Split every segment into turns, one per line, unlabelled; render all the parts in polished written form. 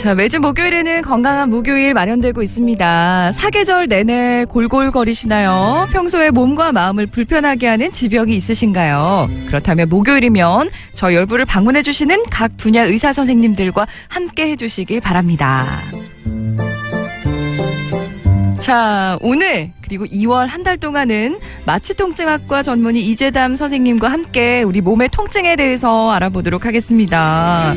자, 매주 목요일에는 건강한 목요일 마련되고 있습니다. 사계절 내내 골골거리시나요? 평소에 몸과 마음을 불편하게 하는 지병이 있으신가요? 그렇다면 목요일이면 저희 열부를 방문해 주시는 각 분야 의사 선생님들과 함께 해주시길 바랍니다. 자, 오늘 그리고 2월 한 달 동안은 마취통증학과 전문의 이재담 선생님과 함께 우리 몸의 통증에 대해서 알아보도록 하겠습니다.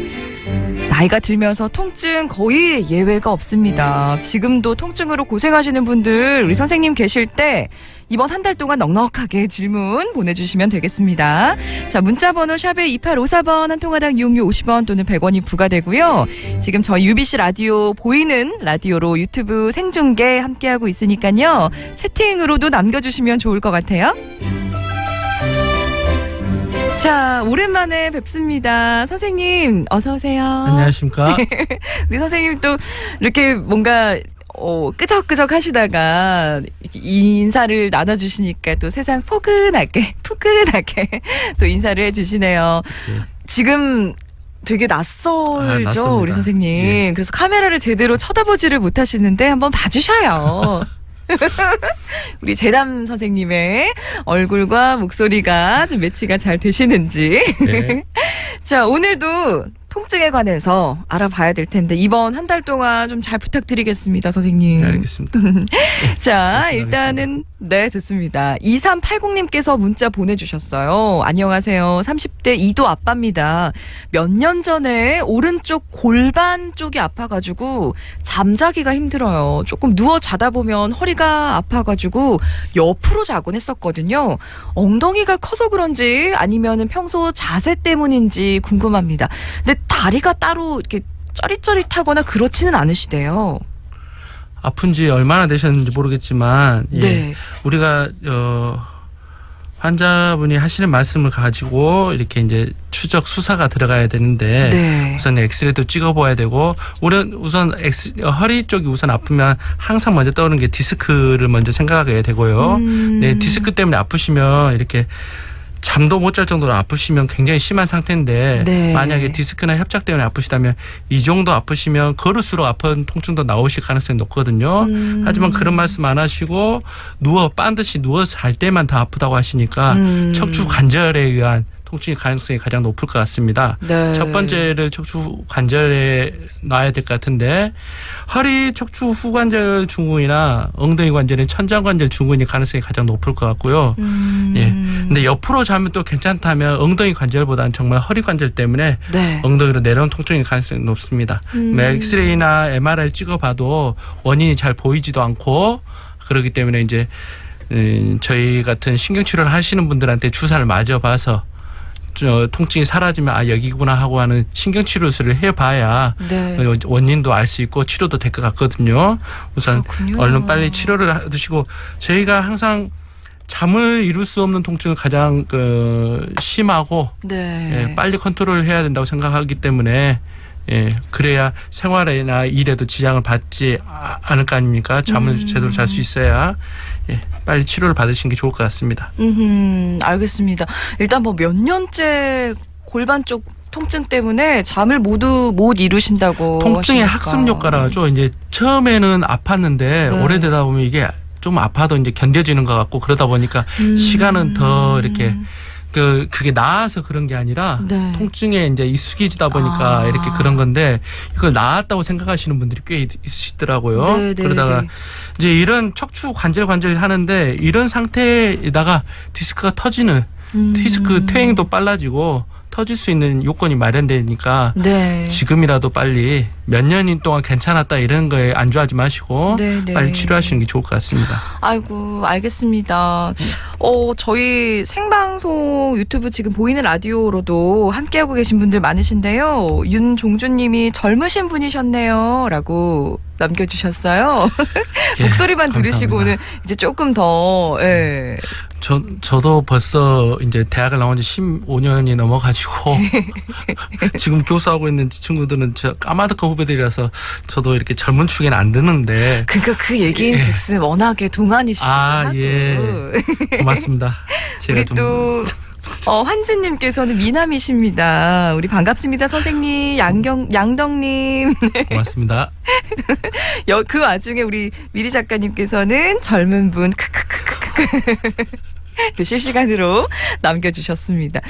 나이가 들면서 통증 거의 예외가 없습니다. 지금도 통증으로 고생하시는 분들 우리 선생님 계실 때 이번 한 달 동안 넉넉하게 질문 보내주시면 되겠습니다. 자, 문자번호 샵에 2854번, 한 통화당 이용료 50원 또는 100원이 부과되고요. 지금 저희 UBC 라디오 보이는 라디오로 유튜브 생중계 함께하고 있으니까요. 채팅으로도 남겨주시면 좋을 것 같아요. 자, 오랜만에 뵙습니다. 선생님 어서 오세요.
안녕하십니까.
우리 선생님 또 이렇게 뭔가 끄적끄적 하시다가 인사를 나눠주시니까 또 세상 포근하게 또 인사를 해주시네요.
네.
지금 되게 낯설죠,
낯섭니다.
우리 선생님.
예.
그래서 카메라를 제대로 쳐다보지를 못하시는데 한번 봐주셔요. 우리 재담 선생님의 얼굴과 목소리가 좀 매치가 잘 되시는지.
네.
자, 오늘도 통증에 관해서 알아봐야 될 텐데 이번 한 달 동안 좀 잘 부탁드리겠습니다, 선생님.
네, 알겠습니다.
자,
네,
일단은 네, 좋습니다. 2380님께서 문자 보내주셨어요. 안녕하세요. 30대 2도 아빠입니다. 몇 년 전에 오른쪽 골반 쪽이 아파가지고 잠자기가 힘들어요. 조금 누워 자다 보면 허리가 아파가지고 옆으로 자곤 했었거든요. 엉덩이가 커서 그런지 아니면은 평소 자세 때문인지 궁금합니다. 근데 다리가 따로 이렇게 쩌릿쩌릿하거나 그렇지는 않으시대요.
아픈지 얼마나 되셨는지 모르겠지만
네.
우리가 환자분이 하시는 말씀을 가지고 이렇게 이제 추적 수사가 들어가야 되는데
네.
우선 엑스레이도 찍어봐야 되고 우선 허리 쪽이 우선 아프면 항상 먼저 떠오르는 게 디스크를 먼저 생각하게 되고요. 네, 디스크 때문에 아프시면 이렇게 잠도 못 잘 정도로 아프시면 굉장히 심한 상태인데
네.
만약에 디스크나 협착 때문에 아프시다면 이 정도 아프시면 걸을수록 아픈 통증도 나오실 가능성이 높거든요. 하지만 그런 말씀 안 하시고 반드시 누워서 잘 때만 더 아프다고 하시니까 척추 관절에 의한 통증의 가능성이 가장 높을 것 같습니다.
네.
첫 번째를 척추 관절에 놔야 될 것 같은데 허리 척추 후관절 증후군이나 엉덩이 관절인 천장 관절 증후군이 가능성이 가장 높을 것 같고요. 예. 근데 옆으로 자면 또 괜찮다면 엉덩이 관절보다는 정말 허리 관절 때문에
네.
엉덩이로 내려온 통증이 가능성이 높습니다. 엑스레이나 MRI 찍어봐도 원인이 잘 보이지도 않고 그렇기 때문에 이제 저희 같은 신경치료를 하시는 분들한테 주사를 맞아봐서 통증이 사라지면 여기구나 하고 하는 신경치료술을 해봐야
네.
원인도 알 수 있고 치료도 될 것 같거든요. 우선
그렇군요.
얼른 빨리 치료를 하시고 저희가 항상 잠을 이룰 수 없는 통증을 가장 심하고
네.
예, 빨리 컨트롤 해야 된다고 생각하기 때문에 그래야 생활이나 일에도 지장을 받지 않을 거 아닙니까? 잠을 제대로 잘 수 있어야 빨리 치료를 받으시는 게 좋을 것 같습니다.
알겠습니다. 일단 뭐 몇 년째 골반 쪽 통증 때문에 잠을 모두 못 이루신다고
통증의
하시니까.
학습 효과라죠. 이제 처음에는 아팠는데
네.
오래되다 보면 이게 좀 아파도 이제 견뎌지는 것 같고 그러다 보니까 시간은 더 이렇게 그게 나아서 그런 게 아니라
네.
통증에 이제 익숙해지다 보니까 이렇게 그런 건데 이걸 나았다고 생각하시는 분들이 꽤 있으시더라고요.
네, 네,
그러다가
네.
이제 이런 척추 관절 하는데 이런 상태에다가 디스크가 터지는 디스크 퇴행도 빨라지고 터질 수 있는 요건이 마련되니까
네.
지금이라도 빨리 몇 년 동안 괜찮았다 이런 거에 안주하지 마시고
네, 네.
빨리 치료하시는 게 좋을 것 같습니다.
아이고, 알겠습니다. 저희 생방송 유튜브 지금 보이는 라디오로도 함께하고 계신 분들 많으신데요. 윤종주님이 젊으신 분이셨네요. 라고 남겨주셨어요.
예,
목소리만
감사합니다.
들으시고는 이제 조금 더, 예.
저도 벌써 이제 대학을 나온 지 15년이 넘어가지고 지금 교수하고 있는 친구들은 저 까마득한 후배들이라서 저도 이렇게 젊은 축에는 안 드는데.
그러니까 그 얘기인 즉슨 워낙에 동안이시고
예. 고맙습니다. 제가
우리
좀
또 환진님께서는 미남이십니다. 우리 반갑습니다, 선생님. 양덕님.
고맙습니다.
그 와중에 우리 미리 작가님께서는 젊은 분 크크크크크 또 실시간으로 남겨주셨습니다.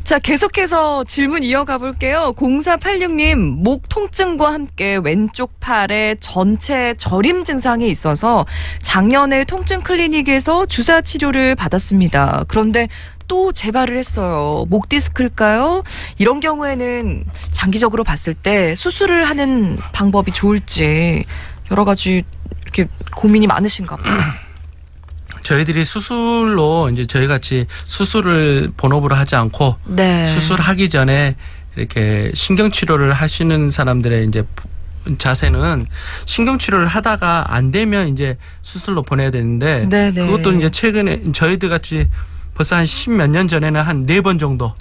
자, 계속해서 질문 이어가 볼게요. 0486님, 목 통증과 함께 왼쪽 팔에 전체 저림 증상이 있어서 작년에 통증 클리닉에서 주사 치료를 받았습니다. 그런데 또 재발을 했어요. 목 디스크일까요? 이런 경우에는 장기적으로 봤을 때 수술을 하는 방법이 좋을지 여러 가지 이렇게 고민이 많으신가 봐요.
저희들이 수술로 이제 저희 같이 수술을 본업으로 하지 않고
네.
수술하기 전에 이렇게 신경 치료를 하시는 사람들의 이제 자세는 신경 치료를 하다가 안 되면 이제 수술로 보내야 되는데
네네.
그것도 이제 최근에 저희들 같이 벌써 한 10몇 년 전에는 한 4번 정도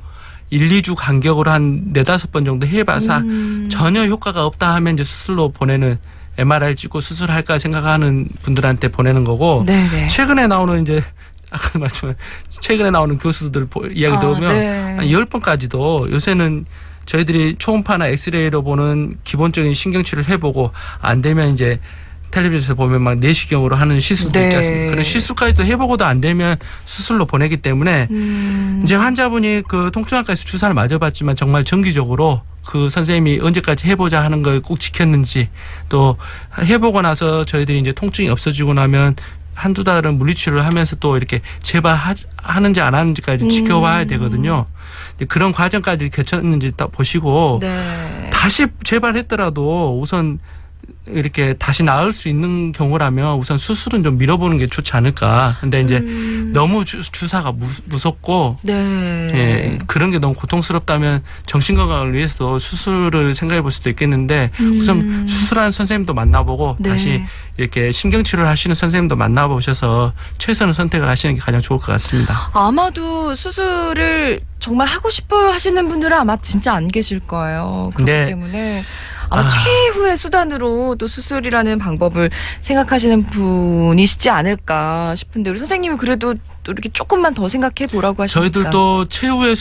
1, 2주 간격으로 한 4-5번 정도 해봐서 전혀 효과가 없다 하면 이제 수술로 보내는 MRI 찍고 수술할까 생각하는 분들한테 보내는 거고
네네.
최근에 나오는 이제 아까도 말했지만 최근에 나오는 교수들 이야기 들으면
네.
한 10번까지도 요새는 저희들이 초음파나 엑스레이로 보는 기본적인 신경치료를 해보고 안 되면 이제 텔레비전에서 보면 막 내시경으로 하는 시술도
네.
있지 않습니까? 그런 시술까지도 해보고도 안 되면 수술로 보내기 때문에 이제 환자분이 그 통증학과에서 주사를 맞아봤지만 정말 정기적으로 그 선생님이 언제까지 해보자 하는 걸 꼭 지켰는지 또 해보고 나서 저희들이 이제 통증이 없어지고 나면 한두 달은 물리치료를 하면서 또 이렇게 재발하는지 안 하는지까지 지켜봐야 되거든요. 그런 과정까지 거쳤는지 딱 보시고
네.
다시 재발했더라도 우선 이렇게 다시 나을 수 있는 경우라면 우선 수술은 좀 미뤄보는 게 좋지 않을까. 근데 이제 너무 주사가 무섭고
네.
예, 그런 게 너무 고통스럽다면 정신건강을 위해서 수술을 생각해 볼 수도 있겠는데 우선 수술하는 선생님도 만나보고
네.
다시 이렇게 신경치료를 하시는 선생님도 만나보셔서 최선의 선택을 하시는 게 가장 좋을 것 같습니다.
아마도 수술을 정말 하고 싶어 하시는 분들은 아마 진짜 안 계실 거예요. 그렇기
네.
때문에 아마 최후의 수단으로 또 수술이라는 방법을 생각하시는 분이시지 않을까 싶은데 우리 선생님이 그래도 또 이렇게 조금만 더 생각해 보라고 하시니까
저희들도 최후의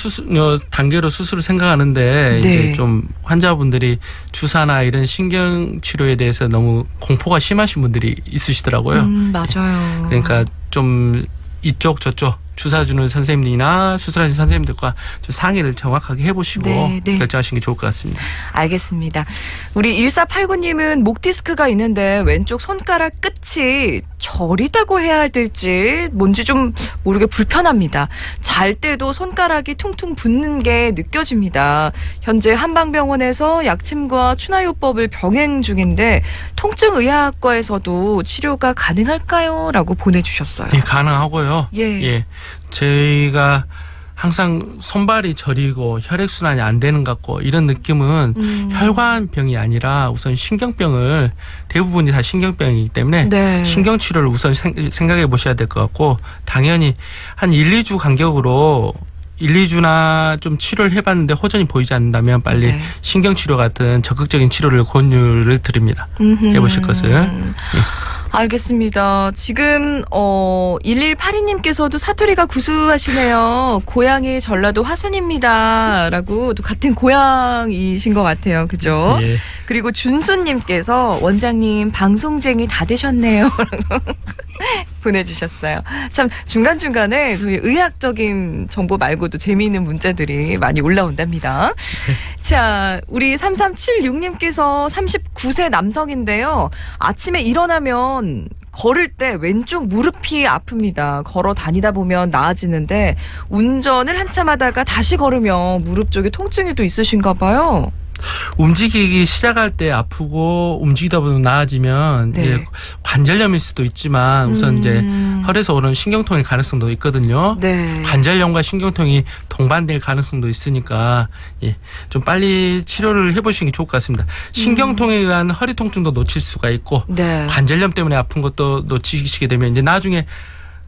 단계로 수술을 생각하는데
네.
이제 좀 환자분들이 주사나 이런 신경치료에 대해서 너무 공포가 심하신 분들이 있으시더라고요.
맞아요.
그러니까 좀 이쪽 저쪽 주사 주는 선생님이나 수술하신 선생님들과 좀 상의를 정확하게 해보시고
네, 네.
결정하시는 게 좋을 것 같습니다.
알겠습니다. 우리 1489님은 목 디스크가 있는데 왼쪽 손가락 끝이 저리다고 해야 될지 뭔지 좀 모르게 불편합니다. 잘 때도 손가락이 퉁퉁 붓는 게 느껴집니다. 현재 한방병원에서 약침과 추나요법을 병행 중인데 통증의학과에서도 치료가 가능할까요? 라고 보내주셨어요.
예, 가능하고요.
예.
저희가 항상 손발이 저리고 혈액순환이 안 되는 것 같고 이런 느낌은 혈관병이 아니라 우선 신경병을 대부분이 다 신경병이기 때문에
네.
신경치료를 우선 생각해 보셔야 될 것 같고 당연히 한 1, 2주 간격으로 1, 2주나 좀 치료를 해봤는데 호전이 보이지 않는다면 빨리
네.
신경치료 같은 적극적인 치료를 권유를 드립니다. 해보실 것을. 예.
알겠습니다. 지금 1182님께서도 사투리가 구수하시네요. 고향이 전라도 화순입니다. 라고 또 같은 고향이신 것 같아요. 그죠?
예.
그리고 준수님께서 원장님 방송쟁이 다 되셨네요. 보내주셨어요. 참 중간중간에 저희 의학적인 정보 말고도 재미있는 문자들이 많이 올라온답니다. 자, 우리 3376님께서 39세 남성인데요. 아침에 일어나면 걸을 때 왼쪽 무릎이 아픕니다. 걸어 다니다 보면 나아지는데 운전을 한참 하다가 다시 걸으면 무릎 쪽에 통증이 또 있으신가 봐요.
움직이기 시작할 때 아프고 움직이다 보면 나아지면
네.
예, 관절염일 수도 있지만 우선 이제 혈에서 오는 신경통일 가능성도 있거든요.
네.
관절염과 신경통이 동반될 가능성도 있으니까 예, 좀 빨리 치료를 해보시는 게 좋을 것 같습니다. 신경통에 의한 허리 통증도 놓칠 수가 있고
네.
관절염 때문에 아픈 것도 놓치시게 되면 이제 나중에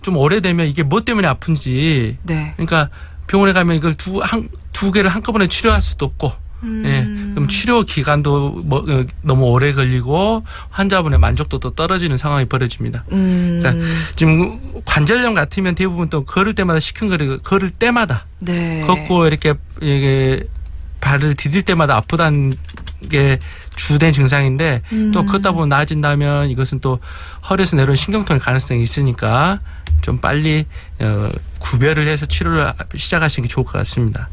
좀 오래되면 이게 뭐 때문에 아픈지
네.
그러니까 병원에 가면 이걸 두 개를 한꺼번에 치료할 수도 없고 예, 그럼 치료 기간도 너무 오래 걸리고 환자분의 만족도도 떨어지는 상황이 벌어집니다. 그러니까 지금 관절염 같으면 대부분 또 걸을 때마다 시큰거리고 걸을 때마다
네.
걷고 이렇게 발을 디딜 때마다 아프다는 게 주된 증상인데 또 걷다 보면 나아진다면 이것은 또 허리에서 내려온 신경통일 가능성이 있으니까 좀 빨리 구별을 해서 치료를 시작하시는 게 좋을 것 같습니다.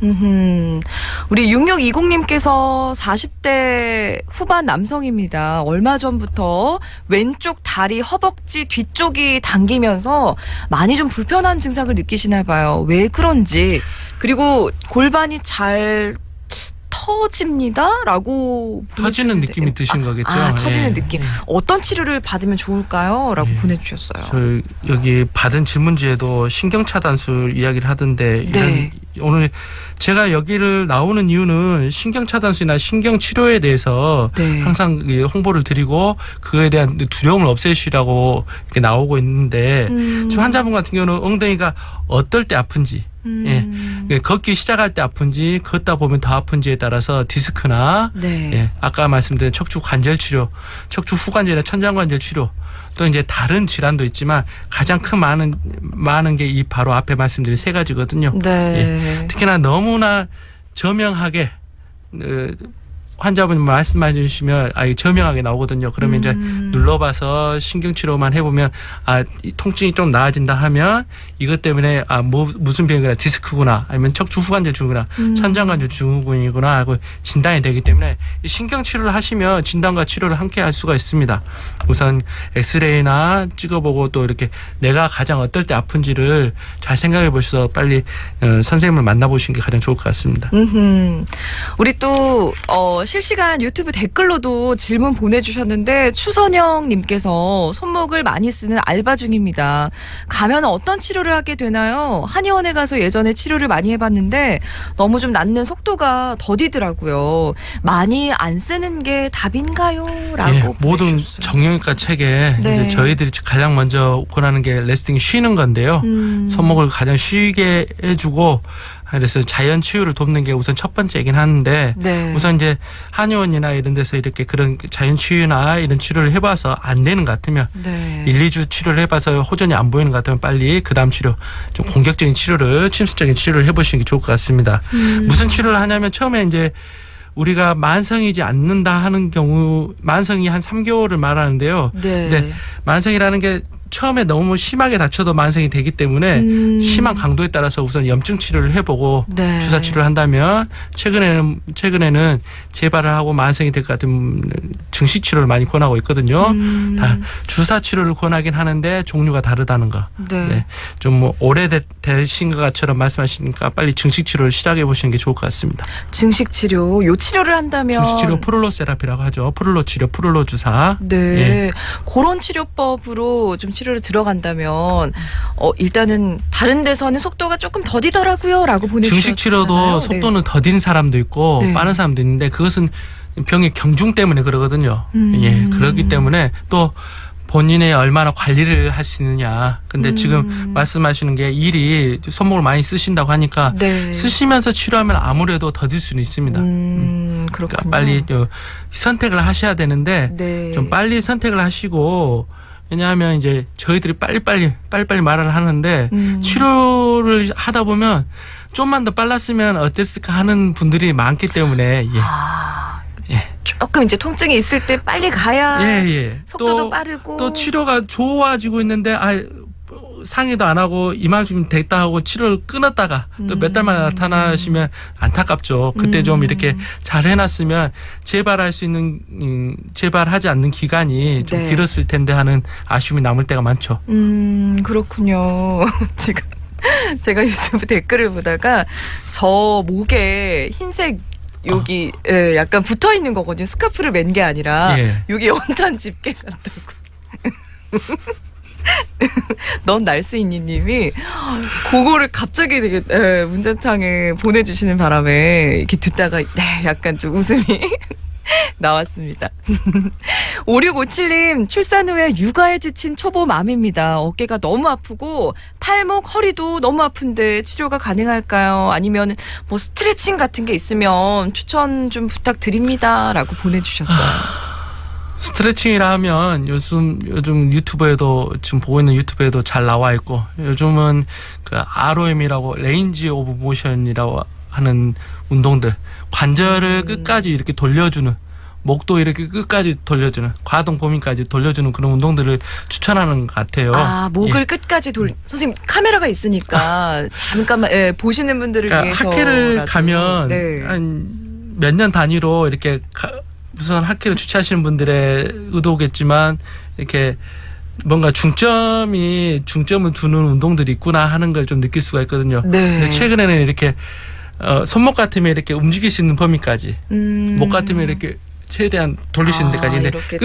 우리 6620님께서 40대 후반 남성입니다. 얼마 전부터 왼쪽 다리 허벅지 뒤쪽이 당기면서 많이 좀 불편한 증상을 느끼시나 봐요. 왜 그런지. 그리고 골반이 잘 터집니다라고
터지는 느낌이 드신 거겠죠.
터지는 느낌. 어떤 치료를 받으면 좋을까요?라고 보내주셨어요.
저 여기 받은 질문지에도 신경차단술 이야기를 하던데
네.
오늘 제가 여기를 나오는 이유는 신경차단술이나 신경치료에 대해서
네.
항상 홍보를 드리고 그거에 대한 두려움을 없애시라고 이렇게 나오고 있는데 지금 환자분 같은 경우는 엉덩이가 어떨 때 아픈지 예, 걷기 시작할 때 아픈지 걷다 보면 더 아픈지에 따라서 디스크나
네.
예, 아까 말씀드린 척추 관절 치료, 척추 후관절이나 천장관절 치료 또 이제 다른 질환도 있지만 가장 큰 많은 게 이 바로 앞에 말씀드린 세 가지거든요.
네.
예, 특히나 너무나 저명하게 환자분이 말씀해 주시면 저명하게 나오거든요. 그러면 이제 눌러봐서 신경치료만 해보면 이 통증이 좀 나아진다 하면 이것 때문에 무슨 병이구나 디스크구나 아니면 척추 후관절 증후구나 천장관절 증후군이구나 하고 진단이 되기 때문에 이 신경치료를 하시면 진단과 치료를 함께 할 수가 있습니다. 우선 엑스레이나 찍어보고 또 이렇게 내가 가장 어떨 때 아픈지를 잘 생각해 보셔서 빨리 선생님을 만나보시는 게 가장 좋을 것 같습니다.
우리 또 실시간 유튜브 댓글로도 질문 보내주셨는데 추선영님께서 손목을 많이 쓰는 알바 중입니다. 가면 어떤 치료를 하게 되나요? 한의원에 가서 예전에 치료를 많이 해봤는데 너무 좀 낫는 속도가 더디더라고요. 많이 안 쓰는 게 답인가요? 라고
예, 모든
보내주셨어요.
정형외과 책에
네.
이제 저희들이 가장 먼저 권하는 게 레스팅 쉬는 건데요. 손목을 가장 쉬게 해주고 그래서 자연 치유를 돕는 게 우선 첫 번째이긴 하는데
네.
우선 이제 한의원이나 이런 데서 이렇게 그런 자연 치유나 이런 치료를 해봐서 안 되는 것 같으면
네.
1, 2주 치료를 해봐서 호전이 안 보이는 것 같으면 빨리 그 다음 치료 좀 공격적인 치료를 침수적인 치료를 해보시는 게 좋을 것 같습니다. 무슨 치료를 하냐면 처음에 이제 우리가 만성이지 않는다 하는 경우 만성이 한 3개월을 말하는데요.
네.
근데 만성이라는 게 처음에 너무 심하게 다쳐도 만성이 되기 때문에 심한 강도에 따라서 우선 염증 치료를 해보고
네.
주사 치료를 한다면 최근에는 재발을 하고 만성이 될 것 같은 증식 치료를 많이 권하고 있거든요. 다 주사 치료를 권하긴 하는데 종류가 다르다는 거.
네.
네. 좀 뭐 오래되신 것처럼 말씀하시니까 빨리 증식 치료를 시작해 보시는 게 좋을 것 같습니다.
증식 치료, 요 치료를 한다면
증식 치료 프룰로 세라피라고 하죠. 프룰로 치료, 프룰로 주사.
네.
예.
그런 치료법으로 좀 치료를 들어간다면 일단은 다른 데서는 속도가 조금 더디더라고요라고 보내주셨잖아요.
증식 치료도 속도는 더딘 사람도 있고
네.
빠른 사람도 있는데 그것은 병의 경중 때문에 그러거든요. 예. 그렇기 때문에 또 본인이 얼마나 관리를 할 수 있느냐. 근데 지금 말씀하시는 게 일이 손목을 많이 쓰신다고 하니까
네.
쓰시면서 치료하면 아무래도 더딜 수는 있습니다.
그렇군요.
그러니까 빨리 선택을 하셔야 되는데
네.
좀 빨리 선택을 하시고 왜냐하면 이제 저희들이 빨리빨리 말을 하는데 치료를 하다 보면 좀만 더 빨랐으면 어땠을까 하는 분들이 많기 때문에
조금 이제 통증이 있을 때 빨리 가야 속도도 빠르고
또 치료가 좋아지고 있는데 상의도 안 하고 이만큼 됐다 하고 치료를 끊었다가 또 몇 달 만에 나타나시면 안타깝죠. 그때 좀 이렇게 잘 해놨으면 재발할 수 있는 재발하지 않는 기간이 좀
네.
길었을 텐데 하는 아쉬움이 남을 때가 많죠.
그렇군요. 지금 제가 유튜브 댓글을 보다가 저 목에 흰색 여기 약간 붙어 있는 거거든요. 스카프를 맨 게 아니라 여기 연탄 집게 같다고. 넌 날 수 있니 님이 그거를 갑자기 되게 문자창에 보내주시는 바람에 이렇게 듣다가 약간 좀 웃음이 나왔습니다. 5657님, 출산 후에 육아에 지친 초보 맘입니다. 어깨가 너무 아프고 팔목, 허리도 너무 아픈데 치료가 가능할까요? 아니면 뭐 스트레칭 같은 게 있으면 추천 좀 부탁드립니다라고 보내주셨어요.
스트레칭이라 하면 요즘 유튜브에도 지금 보고 있는 유튜브에도 잘 나와 있고, 요즘은 그 ROM이라고 레인지 오브 모션이라고 하는 운동들, 관절을 끝까지 이렇게 돌려주는, 목도 이렇게 끝까지 돌려주는, 과동 범위까지 돌려주는 그런 운동들을 추천하는 것 같아요.
아, 목을 끝까지 선생님 카메라가 있으니까 잠깐만 보시는 분들을
그러니까
위해서
학회를 가면 한 몇 년 단위로 이렇게 우선 학회를 주최하시는 분들의 의도겠지만 이렇게 뭔가 중점을 두는 운동들이 있구나 하는 걸 좀 느낄 수가 있거든요.
네.
근데 최근에는 이렇게 손목 같으면 이렇게 움직일 수 있는 범위까지, 목 같으면 이렇게 최대한 돌릴 수 있는 데까지. 근데
이렇게.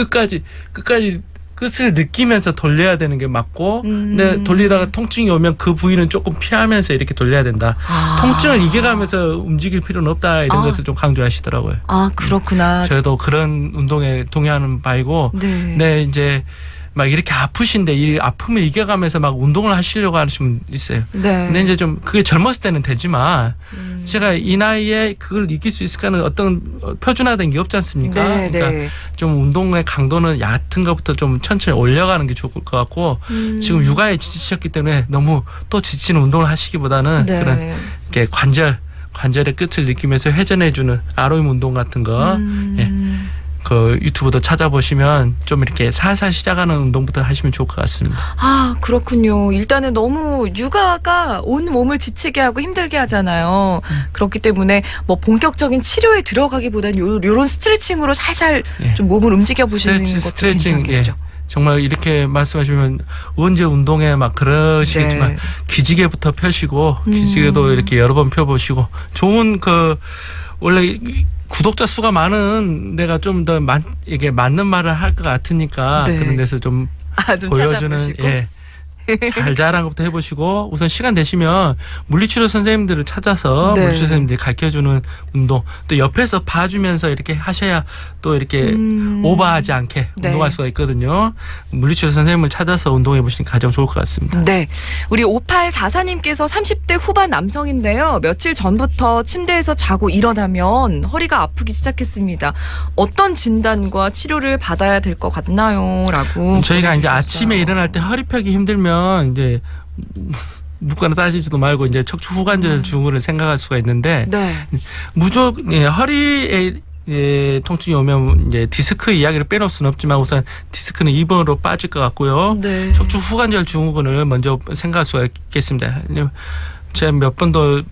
끝까지 끝을 느끼면서 돌려야 되는 게 맞고, 근데 돌리다가 통증이 오면 그 부위는 조금 피하면서 이렇게 돌려야 된다. 통증을 이겨가면서 움직일 필요는 없다, 이런 것을 좀 강조하시더라고요.
아, 그렇구나.
저희도 그런 운동에 동의하는 바이고,
네.
이제 막 이렇게 아프신데 이 아픔을 이겨가면서 막 운동을 하시려고 하시는 분 있어요.
네.
근데 이제 좀 그게 젊었을 때는 되지만 제가 이 나이에 그걸 이길 수 있을까는 어떤 표준화된 게 없지 않습니까?
네,
그러니까
네.
좀 운동의 강도는 얕은 것부터 좀 천천히 올려가는 게 좋을 것 같고, 지금 육아에 지치셨기 때문에 너무 또 지치는 운동을 하시기보다는
네.
그런 이렇게 관절의 끝을 느끼면서 회전해주는 ROM 운동 같은 거, 그 유튜브도 찾아보시면 좀 이렇게 살살 시작하는 운동부터 하시면 좋을 것 같습니다.
아, 그렇군요. 일단은 너무 육아가 온 몸을 지치게 하고 힘들게 하잖아요. 그렇기 때문에 뭐 본격적인 치료에 들어가기보다는 요런 스트레칭으로 살살 좀 몸을 움직여 보시는 것도
스트레칭,
괜찮겠죠.
정말 이렇게 말씀하시면 언제 운동에 막 그러시겠지만,
네.
기지개부터 펴시고, 기지개도 이렇게 여러 번 펴보시고, 좋은 원래 구독자 수가 많은 데가 좀 더 이게 맞는 말을 할 것 같으니까,
네.
그런 데서 좀
좀
보여주는,
찾아보시고.
잘 자란 것부터 해보시고, 우선 시간 되시면 물리치료 선생님들을 찾아서
네.
물리치료 선생님들이 가르쳐주는 운동, 또 옆에서 봐주면서 이렇게 하셔야 또 이렇게 오버하지 않게
네.
운동할 수가 있거든요. 물리치료 선생님을 찾아서 운동해 보시는 게 가장 좋을 것 같습니다.
네. 우리 5844님께서 30대 후반 남성인데요. 며칠 전부터 침대에서 자고 일어나면 허리가 아프기 시작했습니다. 어떤 진단과 치료를 받아야 될 것 같나요? 라고.
저희가 이제
보내주셨어요.
아침에 일어날 때 허리 펴기 힘들면 이제 묻거나 따지지도 말고 이제 척추 후관절 증후를 생각할 수가 있는데,
네.
허리에 통증이 오면 이제 디스크 이야기를 빼놓을 수는 없지만 우선 디스크는 2번으로 빠질 것 같고요.
네.
척추 후관절 증후군을 먼저 생각할 수가 있겠습니다. 제가 몇 번도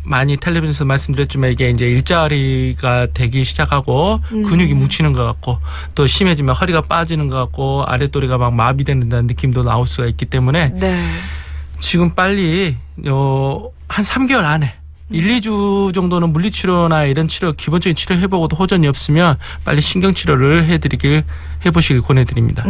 많이 텔레비전에서 말씀드렸지만 이게 이제 일자리가 되기 시작하고 근육이 뭉치는 것 같고, 또 심해지면 허리가 빠지는 것 같고 아랫도리가 막 마비된다는 느낌도 나올 수가 있기 때문에
네.
지금 빨리 한 3개월 안에 1, 2주 정도는 물리치료나 이런 치료, 기본적인 치료 해보고도 호전이 없으면 빨리 신경치료를 해보시길 권해드립니다.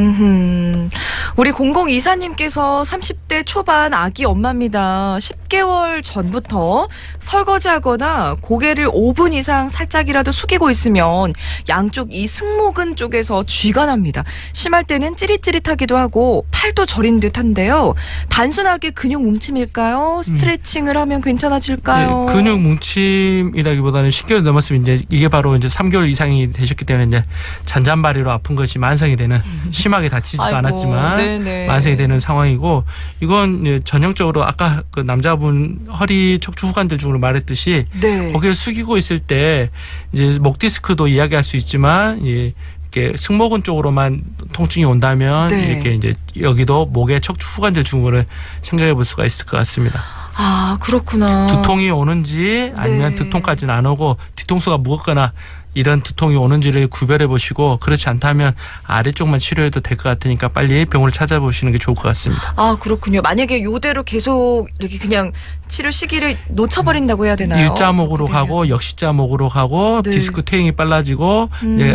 우리 0024님께서 30대 초반 아기 엄마입니다. 10개월 전부터 설거지하거나 고개를 5분 이상 살짝이라도 숙이고 있으면 양쪽 이 승모근 쪽에서 쥐가 납니다. 심할 때는 찌릿찌릿하기도 하고 팔도 저린 듯한데요. 단순하게 근육 뭉침일까요? 스트레칭을 하면 괜찮아질까요?
근육 뭉침이라기보다는 10개월 넘었으면 이제 이게 바로 이제 3개월 이상이 되셨기 때문에 이제 잔잔바리로 아픈 것이 만성이 되는, 심하게 다치지도
아이고,
않았지만
네네.
만성이 되는 상황이고, 이건 전형적으로 아까 그 남자분 허리 척추 후관절 증후로 말했듯이
네.
고개를 숙이고 있을 때 이제 목 디스크도 이야기할 수 있지만 이렇게 승모근 쪽으로만 통증이 온다면
네.
이렇게 이제 여기도 목의 척추 후관절 증후를 생각해 볼 수가 있을 것 같습니다.
아, 그렇구나.
두통이 오는지 아니면
네.
두통까지는 안 오고 뒤통수가 무겁거나 이런 두통이 오는지를 구별해 보시고, 그렇지 않다면 아래쪽만 치료해도 될 것 같으니까 빨리 병원을 찾아보시는 게 좋을 것 같습니다.
아, 그렇군요. 만약에 요대로 계속 이렇게 그냥 치료 시기를 놓쳐버린다고 해야 되나요?
일자목으로
어떻게 돼요?
가고 역시자목으로 가고
네.
디스크 퇴행이 빨라지고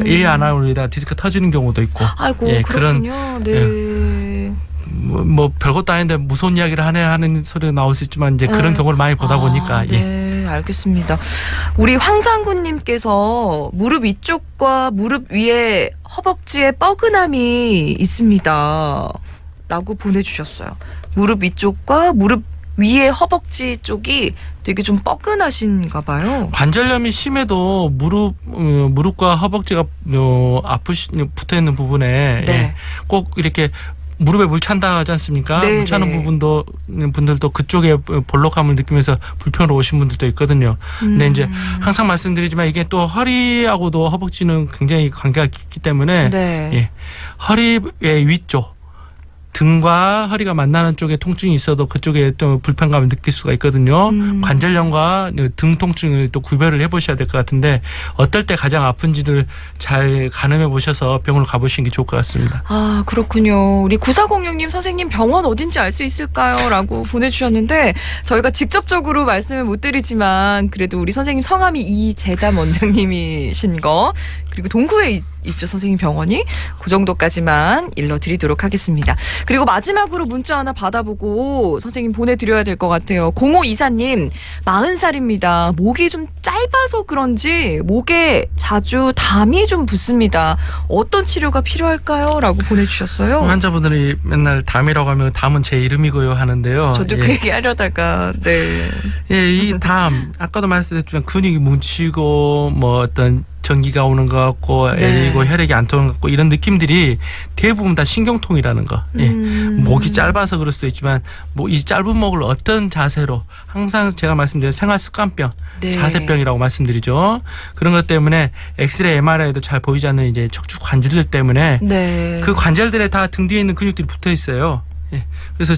예 안 올리다 디스크 터지는 경우도 있고,
아이고,
예,
그렇군요. 네.
뭐 별것도 아닌데 무서운 이야기를 하네 하는 소리가 나올 수 있지만 이제 그런 경우를 많이 보다 보니까
네. 알겠습니다. 우리 황장군님께서 무릎 위쪽과 무릎 위에 허벅지에 뻐근함이 있습니다. 라고 보내주셨어요. 무릎 위쪽과 무릎 위에 허벅지 쪽이 되게 좀 뻐근하신가 봐요.
관절염이 심해도 무릎과 허벅지가 붙어 있는 부분에
네.
예, 꼭 이렇게 무릎에 물 찬다 하지 않습니까?
네,
물 차는
네.
분들도 그쪽에 볼록함을 느끼면서 불편해오신 분들도 있거든요. 근데 이제 항상 말씀드리지만 이게 또 허리하고도 허벅지는 굉장히 관계가 깊기 때문에
네.
예, 허리의 위쪽 등과 허리가 만나는 쪽에 통증이 있어도 그쪽에 또 불편감을 느낄 수가 있거든요. 관절염과 등 통증을 또 구별을 해보셔야 될 것 같은데 어떨 때 가장 아픈지를 잘 가늠해 보셔서 병원을 가보시는 게 좋을 것 같습니다.
아, 그렇군요. 우리 9406님 선생님 병원 어딘지 알 수 있을까요? 라고 보내주셨는데 저희가 직접적으로 말씀을 못 드리지만 그래도 우리 선생님 성함이 이재담 원장님이신 거 그리고 동구에 있죠 선생님 병원이 그 정도까지만 일러드리도록 하겠습니다. 그리고 마지막으로 문자 하나 받아보고 선생님 보내드려야 될 것 같아요. 0524님 40살입니다. 목이 좀 짧아서 그런지 목에 자주 담이 좀 붙습니다. 어떤 치료가 필요할까요? 라고 보내주셨어요.
환자분들이 맨날 담이라고 하면 담은 제 이름이고요 하는데요.
저도 그 얘기 하려다가 네.
예, 이 담 아까도 말씀드렸지만 근육이 뭉치고 뭐 어떤 전기가 오는 것 같고 애리고 혈액이 안 통하는 것 같고 이런 느낌들이 대부분 다 신경통이라는 거. 예. 목이 짧아서 그럴 수도 있지만 이 짧은 목을 어떤 자세로 항상 제가 말씀드린 생활습관병,
네.
자세병이라고 말씀드리죠. 그런 것 때문에 엑스레이, MRI에도 잘 보이지 않는 이제 척추 관절들 때문에
네.
그 관절들에 다 등 뒤에 있는 근육들이 붙어 있어요. 예. 그래서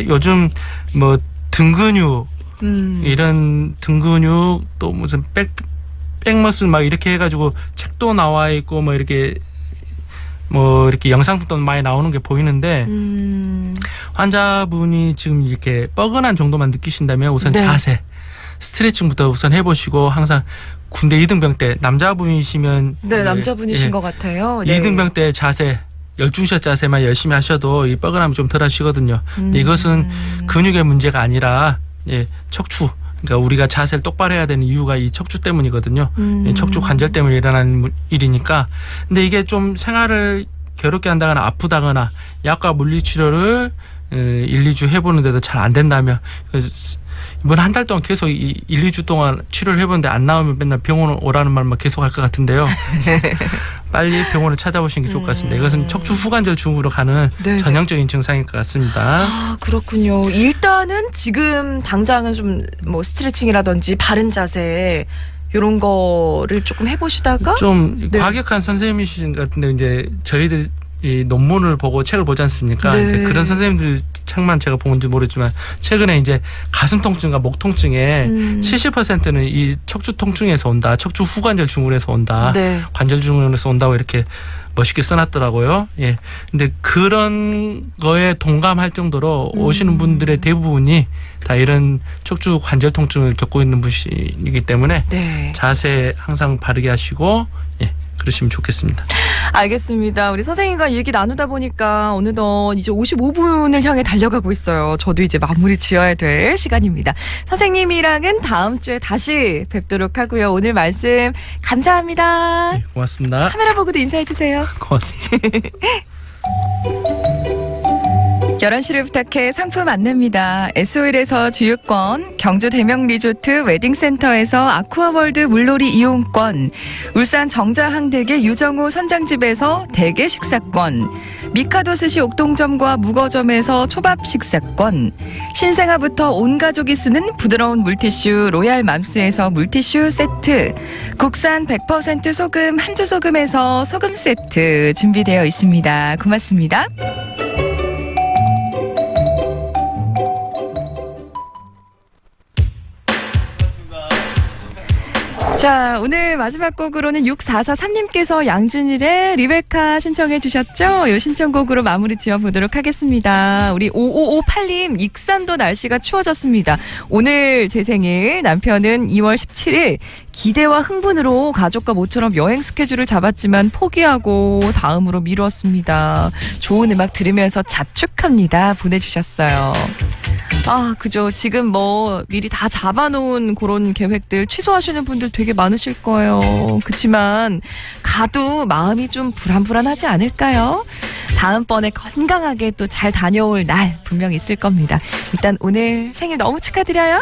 요즘 뭐 등 근육 이런 등 근육 또 무슨 백머슬 막 이렇게 해가지고 책도 나와 있고 뭐 이렇게 영상도 많이 나오는 게 보이는데 환자분이 지금 이렇게 뻐근한 정도만 느끼신다면 우선
네.
자세 스트레칭부터 우선 해보시고 항상 군대 2등병 때 남자분이시면
네, 남자분이신 것 같아요. 네.
2등병 때 자세 열중샷 자세만 열심히 하셔도 이 뻐근함이 좀 덜 하시거든요. 근데 이것은 근육의 문제가 아니라 척추 그러니까 우리가 자세를 똑바로 해야 되는 이유가 이 척추 때문이거든요. 척추 관절 때문에 일어나는 일이니까. 근데 이게 좀 생활을 괴롭게 한다거나 아프다거나 약과 물리치료를 1, 2주 해보는데도 잘 안 된다면 이번 한 달 동안 계속 1, 2주 동안 치료를 해보는데 안 나오면 맨날 병원 오라는 말만 계속 할 것 같은데요. 빨리 병원을 찾아보시는 게 좋을 것 같습니다. 이것은 척추 후관절 증후로 가는
네네.
전형적인 증상일 것 같습니다.
아, 그렇군요. 일단은 지금 당장은 좀 뭐 스트레칭이라든지 바른 자세 이런 거를 조금 해보시다가
좀
네.
과격한 선생님이신 것 같은데 이제 저희들 이 논문을 보고 책을 보지 않습니까?
네.
이제 그런 선생님들 책만 제가 본지 모르지만 최근에 이제 가슴 통증과 목 통증의 70%는 이 척추 통증에서 온다. 척추 후관절 증후에서 온다.
네.
관절 증후에서 온다고 이렇게 멋있게 써놨더라고요. 예. 근데 그런 거에 동감할 정도로 오시는 분들의 대부분이 다 이런 척추 관절 통증을 겪고 있는 분이기 때문에
네.
자세 항상 바르게 하시고 예. 그러시면 좋겠습니다.
알겠습니다. 우리 선생님과 얘기 나누다 보니까 어느덧 이제 55분을 향해 달려가고 있어요. 저도 이제 마무리 지어야 될 시간입니다. 선생님이랑은 다음 주에 다시 뵙도록 하고요. 오늘 말씀 감사합니다.
네, 고맙습니다.
카메라 보고도 인사해 주세요.
고맙습니다.
11시를 부탁해 상품 안내입니다. SO일에서 주유권, 경주 대명 리조트 웨딩센터에서 아쿠아월드 물놀이 이용권, 울산 정자항대게 유정우 선장집에서 대게 식사권, 미카도 스시 옥동점과 묵어점에서 초밥 식사권, 신생아부터 온 가족이 쓰는 부드러운 물티슈 로얄 맘스에서 물티슈 세트, 국산 100% 소금 한주소금에서 소금 세트 준비되어 있습니다. 고맙습니다. 자, 오늘 마지막 곡으로는 6443님께서 양준일의 리베카 신청해 주셨죠? 이 신청곡으로 마무리 지어보도록 하겠습니다. 우리 5558님, 익산도 날씨가 추워졌습니다. 오늘 제 생일, 남편은 2월 17일 기대와 흥분으로 가족과 모처럼 여행 스케줄을 잡았지만 포기하고 다음으로 미뤘습니다. 좋은 음악 들으면서 자축합니다. 보내주셨어요. 아, 그죠. 지금 뭐 미리 다 잡아놓은 그런 계획들 취소하시는 분들 되게 많으실 거예요. 그렇지만 가도 마음이 좀 불안불안하지 않을까요? 다음번에 건강하게 또 잘 다녀올 날 분명 있을 겁니다. 일단 오늘 생일 너무 축하드려요.